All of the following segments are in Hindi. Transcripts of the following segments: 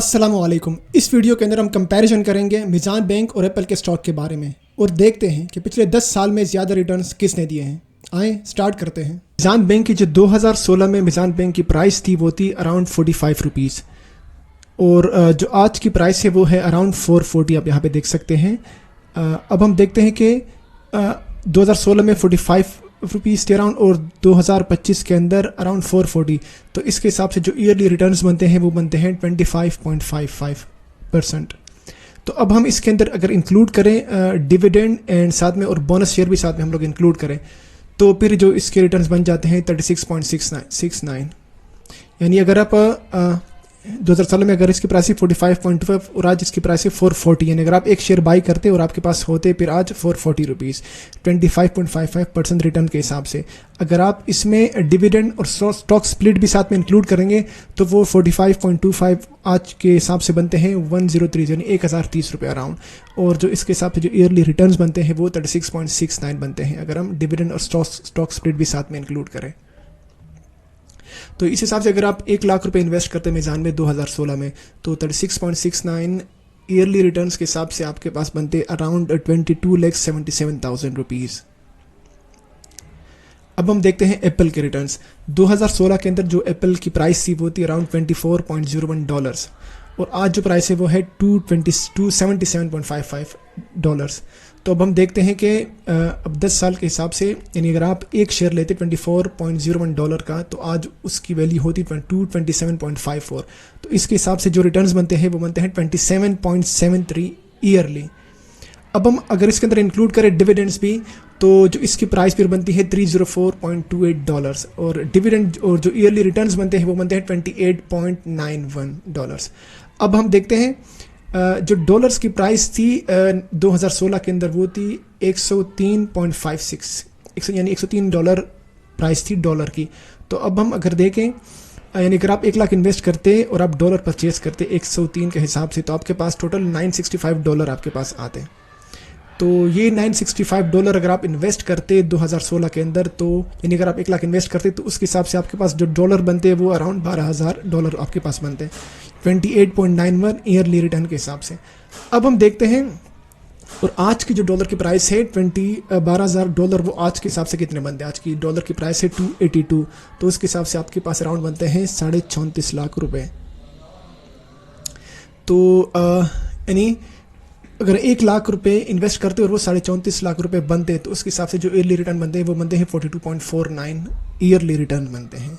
अस्सलामुअलैकुम। इस वीडियो के अंदर हम कंपैरिजन करेंगे मिज़ान बैंक और एप्पल के स्टॉक के बारे में और देखते हैं कि पिछले 10 साल में ज़्यादा रिटर्न्स किसने दिए हैं। आए स्टार्ट करते हैं। मिज़ान बैंक की जो 2016 में मिज़ान बैंक की प्राइस थी वो थी अराउंड 45 रुपीज़ और जो आज की प्राइस है वो है अराउंड 440। आप यहाँ पे देख सकते हैं। अब हम देखते हैं कि 2016 में 45 रुपीज़ थे अराउंड और 2025 के अंदर अराउंड 440। तो इसके हिसाब से जो ईयरली रिटर्न्स बनते हैं वो बनते हैं 25.55%। तो अब हम इसके अंदर अगर इंक्लूड करें डिविडेंड एंड साथ में और बोनस शेयर भी साथ में हम लोग इंक्लूड करें तो फिर जो इसके रिटर्न्स बन जाते हैं 36.69। यानी अगर आप 2016 में अगर इसकी प्राइस है 45.25 और आज इसकी प्राइस है 440, यानी अगर आप एक शेयर बाई करते और आपके पास होते फिर आज 440 रुपीज़ 25.55% रिटर्न के हिसाब से। अगर आप इसमें डिविडेंड और स्टॉक स्प्लिट भी साथ में इंक्लूड करेंगे तो वो 45.25 आज के हिसाब से बनते हैं 1030 यानी 1030 रुपये अराउंड। और जो इसके हिसाब से जो ईयरली रिटर्न्स बनते हैं वो 36.69 बनते हैं अगर हम डिविडेंड और स्टॉक स्प्लिट भी साथ में इंक्लूड करें। तो इस हिसाब से अगर आप 1 लाख रुपए इन्वेस्ट करते हैं मिज़ान में 2016 में तो 36.69 ईयरली रिटर्न्स के हिसाब से आपके पास बनते अराउंड 22,77,000 रुपीज़। अब हम देखते हैं एप्पल के रिटर्न्स। 2016 के अंदर जो एप्पल की प्राइस थी वो थी अराउंड $24.01 और आज जो प्राइस है वो है $277.55। तो अब हम देखते हैं कि अब 10 साल के हिसाब से यानी अगर आप एक शेयर लेते $24.01 का तो आज उसकी वैल्यू होती 227.54। तो इसके हिसाब से जो रिटर्न्स बनते हैं वो बनते हैं 27.73 ईयरली। अब हम अगर इसके अंदर इंक्लूड करें डिविडेंड्स भी तो जो इसकी प्राइस फिर बनती है $304.28 और डिविडेंड और जो ईयरली रिटर्न्स बनते हैं वो बनते हैं $28.91। अब हम देखते हैं जो डॉलर्स की प्राइस थी 2016 के अंदर वो थी 103.56 यानी $103 प्राइस थी डॉलर की। तो अब हम अगर देखें यानी अगर आप 1 लाख इन्वेस्ट करते और आप डॉलर परचेज करते 103 के हिसाब से तो आपके पास टोटल $965 आपके पास आते। तो ये $965 अगर आप इन्वेस्ट करते 2016 के अंदर तो यानी अगर आप 1 लाख इन्वेस्ट करते तो उसके हिसाब से आपके पास जो डॉलर बनते हैं वो अराउंड $12,000 आपके पास बनते हैं 28.91 ईयरली रिटर्न के हिसाब से। अब हम देखते हैं और आज की जो डॉलर की प्राइस है $12,000 वो आज के हिसाब से कितने बनते हैं। आज की डॉलर की प्राइस है 282 तो उसके हिसाब से आपके पास अराउंड बनते हैं 34.5 लाख रुपए। तो यानी अगर 1 लाख रुपए इन्वेस्ट करते और वो 34.5 लाख रुपए बनते तो उसके हिसाब से जो ईयरली रिटर्न बनते हैं वो बनते हैं 42.49 ईयरली रिटर्न बनते हैं।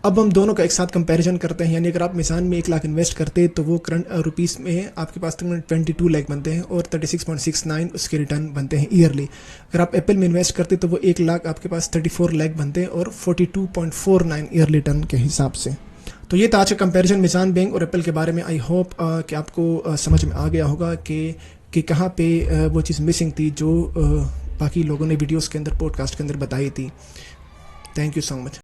अब हम दोनों का एक साथ कंपैरिजन करते हैं। यानी अगर आप मिज़ान में 1 लाख इन्वेस्ट करते तो वो करंट रुपीज़ में आपके पास 22 लाख बनते हैं और 36.69 उसके रिटर्न बनते हैं ईयरली। अगर आप एप्पल में इन्वेस्ट करते तो वो 1 लाख आपके पास 34 लाख बनते हैं और 42.49 ईयरली रिटर्न के हिसाब से। तो ये था आज का कंपैरिजन मिज़ान बैंक और एप्पल के बारे में। आई होप कि आपको समझ में आ गया होगा कि कहाँ पे वो चीज़ मिसिंग थी जो बाकी लोगों ने वीडियोस के अंदर पॉडकास्ट के अंदर बताई थी। Thank you so much.